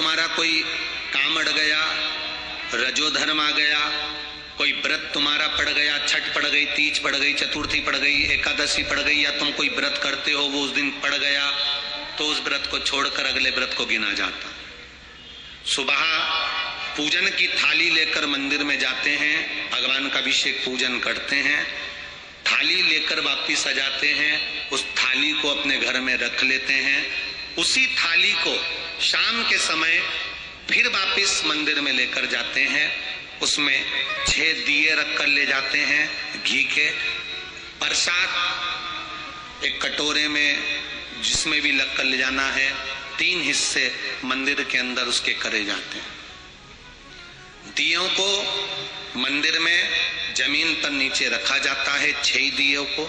तुम्हारा कोई काम अड़ गया, रजोधर्म आ गया, कोई व्रत तुम्हारा पड़ गया, छठ पड़ गई, तीज पड़ गई, चतुर्थी पड़ गई, एकादशी पड़ गई, या तुम कोई व्रत करते हो वो उस दिन पड़ गया, तो उस व्रत को छोड़कर अगले व्रत को गिना जाता। सुबह पूजन की थाली लेकर मंदिर में जाते हैं, भगवान का अभिषेक पूजन करते हैं, थाली लेकर वापिस आ जाते हैं, उस थाली को अपने घर में रख लेते हैं, उसी थाली को शाम के समय फिर वापिस मंदिर में लेकर जाते हैं, उसमें 6 दिए रख कर ले जाते हैं घी के, प्रसाद एक कटोरे में जिसमें भी लग कर ले जाना है, 3 हिस्से मंदिर के अंदर उसके करे जाते हैं। दियों को मंदिर में जमीन पर नीचे रखा जाता है, 6 दियों को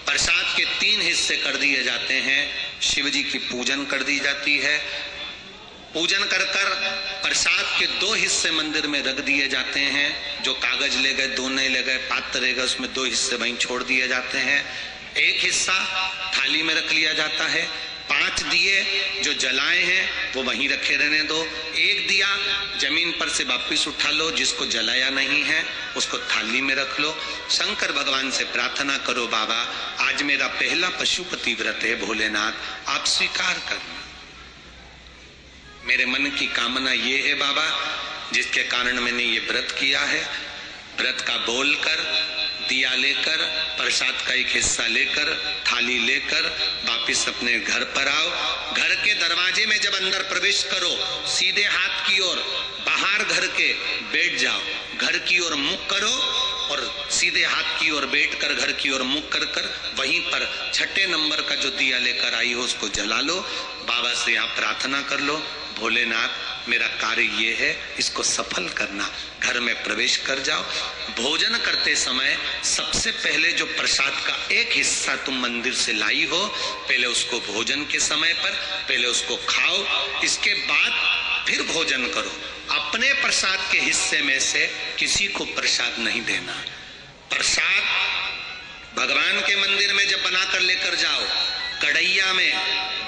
प्रसाद के 3 हिस्से कर दिए जाते हैं, शिव जी की पूजन कर दी जाती है, पूजन कर कर प्रसाद के 2 हिस्से मंदिर में रख दिए जाते हैं, जो कागज ले गए, दोने ले गए, पात्र ले गए, उसमें 2 हिस्से वहीं छोड़ दिए जाते हैं, 1 हिस्सा थाली में रख लिया जाता है, 5 दिए जो जलाए हैं वो वहीं रखे रहने दो, 1 दिया जमीन पर से वापिस उठा लो, जिसको जलाया नहीं है उसको थाली में रख लो। शंकर भगवान से प्रार्थना करो, बाबा आज मेरा पहला पशुपति व्रत है, भोलेनाथ आप स्वीकार करना, मेरे मन की कामना ये है बाबा, जिसके कारण मैंने ये व्रत किया है। व्रत का बोलकर, दिया लेकर, प्रसाद का 1 हिस्सा लेकर, थाली लेकर वापिस अपने घर पर आओ। घर के दरवाजे में जब अंदर प्रवेश करो, सीधे हाथ की ओर बाहर घर के बैठ जाओ, घर की ओर मुख करो और सीधे हाथ की ओर बैठकर घर की ओर मुख कर कर वहीं पर 6ठे नंबर का जो दिया लेकर आई हो उसको जला लो। बाबा से यहाँ प्रार्थना कर लो, भोलेनाथ मेरा कार्य ये है, इसको सफल करना। घर में प्रवेश कर जाओ। भोजन करते समय सबसे पहले जो प्रसाद का 1 हिस्सा तुम मंदिर से लाई हो, पहले उसको भोजन के समय पर पहले उसको खाओ, इसके बाद फिर भोजन करो। अपने प्रसाद के हिस्से में से किसी को प्रसाद नहीं देना। प्रसाद भगवान के मंदिर में जब बनाकर लेकर जाओ, कढ़ैया में,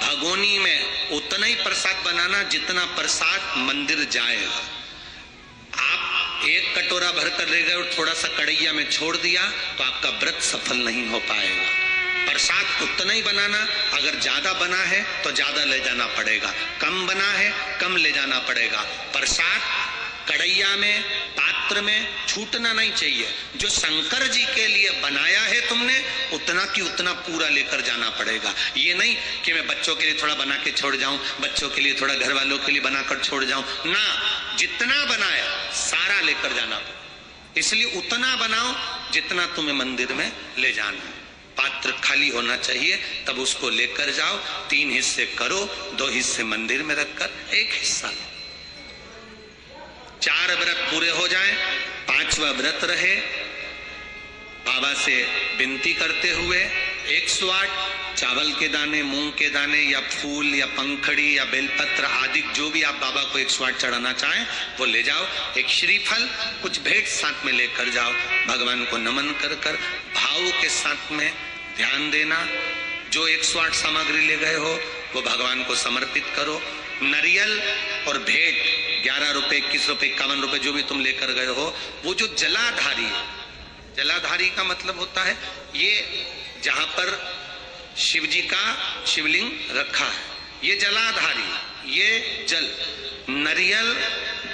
भगोनी में उतना ही प्रसाद बनाना जितना प्रसाद मंदिर जाएगा। आप 1 कटोरा भरकर ले गए और थोड़ा सा कढ़ैया में छोड़ दिया तो आपका व्रत सफल नहीं हो पाएगा। प्रसाद उतना ही बनाना, अगर ज्यादा बना है तो ज्यादा ले जाना पड़ेगा, कम बना है कम ले जाना पड़ेगा। प्रसाद कढ़ैया में, पात्र में छूटना नहीं चाहिए। जो शंकर जी के लिए बनाया है तुमने, उतना की उतना पूरा लेकर जाना पड़ेगा। ये नहीं कि मैं बच्चों के लिए थोड़ा बना के छोड़ जाऊं, बच्चों के लिए थोड़ा घर वालों के लिए बनाकर छोड़ जाऊं ना, जितना बनाया सारा लेकर जाना पड़ेगा। इसलिए उतना बनाओ जितना तुम्हें मंदिर में ले जाना। पात्र खाली होना चाहिए, तब उसको लेकर जाओ। 3 हिस्से करो, 2 हिस्से मंदिर में रखकर 1 हिस्सा। 4 व्रत पूरे हो जाएं, 5वां व्रत रहे। बाबा से विनती करते हुए 108 चावल के दाने, मूंग के दाने या फूल या पंखड़ी या बेलपत्र आदि जो भी आप बाबा को 108 चढ़ाना चाहें वो ले जाओ। एक श्रीफल, कुछ भेंट साथ में लेकर जाओ। भगवान को नमन कर कर भाव के साथ में ध्यान देना। जो 108 सामग्री ले गए हो वो भगवान को समर्पित करो। नारियल और भेंट 11 रुपए, 21 रुपए, 51 रुपए जो भी तुम लेकर गए हो, वो जो जलाधारी है, जलाधारी का मतलब होता है ये जहां पर शिव जी का शिवलिंग रखा है, ये जलाधारी, ये जल, नारियल,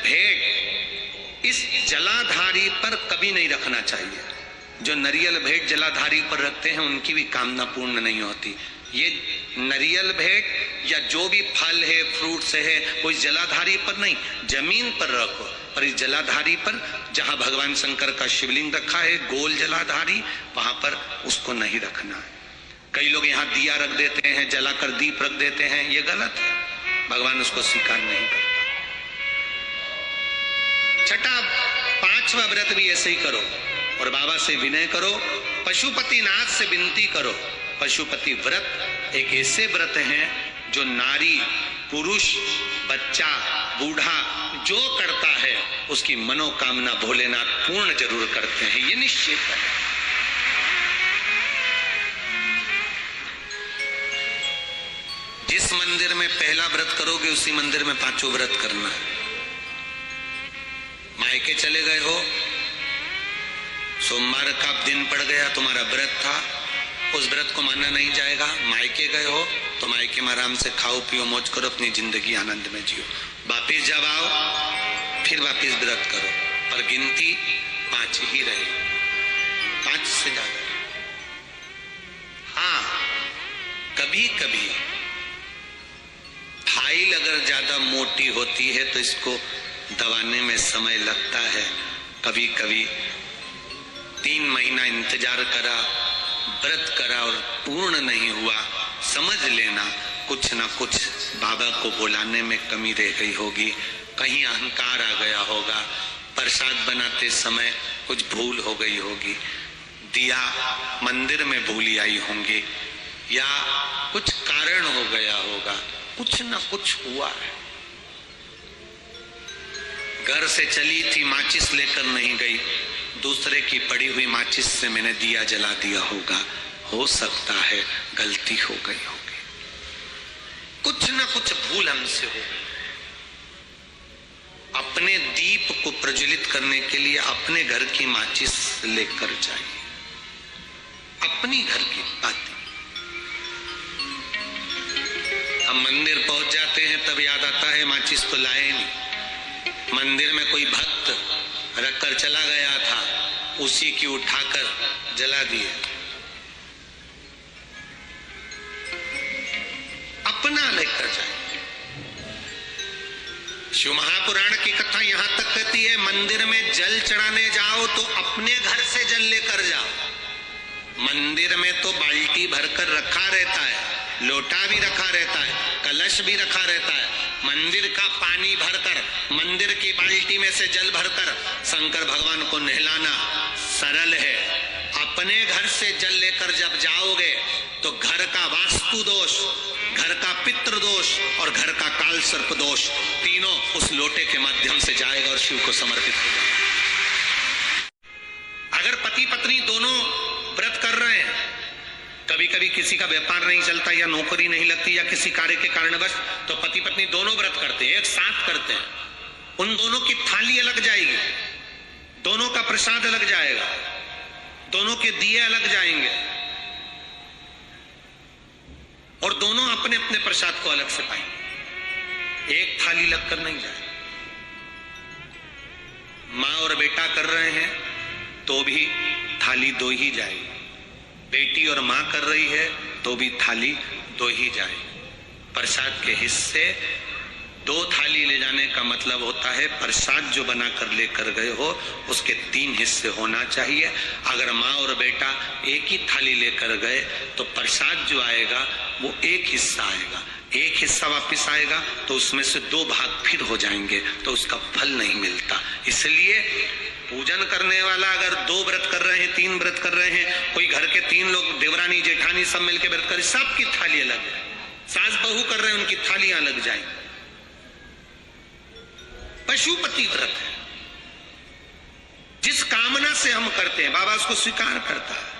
भेंट इस जलाधारी पर कभी नहीं रखना चाहिए। जो नारियल भेंट जलाधारी पर रखते हैं उनकी भी कामना पूर्ण नहीं होती। ये नारियल भेंट या जो भी फल है, फ्रूट्स है, वो इस जलाधारी पर नहीं, जमीन पर रखो। पर इस जलाधारी पर जहां भगवान शंकर का शिवलिंग रखा है, गोल जलाधारी, वहां पर उसको नहीं रखना है। कई लोग यहाँ दिया रख देते हैं, जलाकर दीप रख देते हैं, ये गलत है, भगवान उसको स्वीकार नहीं करता। 6ठा 5वां व्रत भी ऐसे ही करो और बाबा से विनय करो, पशुपतिनाथ से विनती करो। पशुपति व्रत एक ऐसे व्रत हैं जो नारी, पुरुष, बच्चा, बूढ़ा जो करता है उसकी मनोकामना भोलेनाथ पूर्ण जरूर करते हैं, ये निश्चित है। जिस मंदिर में पहला व्रत करोगे उसी मंदिर में पांचों व्रत करना है। मायके चले गए हो, सोमवार का दिन पड़ गया, तुम्हारा व्रत था, उस व्रत को माना नहीं जाएगा। मायके गए हो तो मायके में आराम से खाओ पियो मौज करो, अपनी जिंदगी आनंद में जियो। वापिस जब आओ फिर वापिस व्रत करो, पर गिनती 5 ही रहे, 5 से ज्यादा। हाँ, कभी कभी फाइल अगर ज्यादा मोटी होती है तो इसको दबाने में समय लगता है। कभी कभी 3 महीना इंतजार करा, व्रत करा और पूर्ण नहीं हुआ, समझ लेना कुछ ना कुछ बाबा को बुलाने में कमी रह गई होगी, कहीं अहंकार आ गया होगा, प्रसाद बनाते समय कुछ भूल हो गई होगी, दिया मंदिर में भूली आई होंगी, या कुछ कारण हो गया होगा, कुछ ना कुछ हुआ है। घर से चली थी, माचिस लेकर नहीं गई, दूसरे की पड़ी हुई माचिस से मैंने दिया जला दिया होगा, हो सकता है गलती हो गई होगी, कुछ ना कुछ भूल हमसे हो गई। अपने दीप को प्रज्वलित करने के लिए अपने घर की माचिस लेकर जाइए, अपनी घर की बात। हम मंदिर पहुंच जाते हैं तब याद आता है माचिस तो लाए नहीं। मंदिर में कोई भक्त रखकर चला गया था, उसी की उठाकर जला दिए। अपना लेकर जाए। शिव महापुराण की कथा यहां तक कहती है, मंदिर में जल चढ़ाने जाओ तो अपने घर से जल लेकर जाओ। मंदिर में तो बाल्टी भरकर रखा रहता है, लोटा भी रखा रहता है, कलश भी रखा रहता है। मंदिर का पानी भरकर, मंदिर की बाल्टी में से जल भरकर शंकर भगवान को नहलाना सरल है। अपने घर से जल लेकर जब जाओगे तो घर का वास्तु दोष, घर का पितृ दोष और घर का काल सर्प दोष तीनों उस लोटे के माध्यम से जाएगा और शिव को समर्पित हो जाएगा। अगर पति पत्नी दोनों व्रत कर रहे हैं, कभी कभी किसी का व्यापार नहीं चलता या नौकरी नहीं लगती या किसी कार्य के कारणवश, तो पति पत्नी दोनों व्रत करते हैं, एक साथ करते हैं, उन दोनों की थाली अलग जाएगी, दोनों का प्रसाद अलग जाएगा, दोनों के दिए अलग जाएंगे और दोनों अपने अपने प्रसाद को अलग से पाएंगे, एक थाली लगकर नहीं जाएगी। माँ और बेटा कर रहे हैं तो भी थाली 2 ही जाएगी, बेटी और माँ कर रही है तो भी थाली 2 ही जाएगी। प्रसाद के हिस्से 2 थाली ले जाने का मतलब होता है प्रसाद जो बनाकर लेकर गए हो उसके 3 हिस्से होना चाहिए। अगर माँ और बेटा एक ही थाली लेकर गए तो प्रसाद जो आएगा वो 1 हिस्सा आएगा, 1 हिस्सा वापिस आएगा तो उसमें से 2 भाग फिर हो जाएंगे, तो उसका फल नहीं मिलता। इसलिए पूजन करने वाला अगर 2 व्रत कर रहे हैं, 3 व्रत कर रहे हैं, कोई घर के 3 लोग देवरानी जेठानी सब मिलकर व्रत कर, सबकी थाली अलग है। सास बहू कर रहे हैं, उनकी थालियां अलग जाएंगी। पशुपति व्रत है, जिस कामना से हम करते हैं बाबा उसको स्वीकार करता है।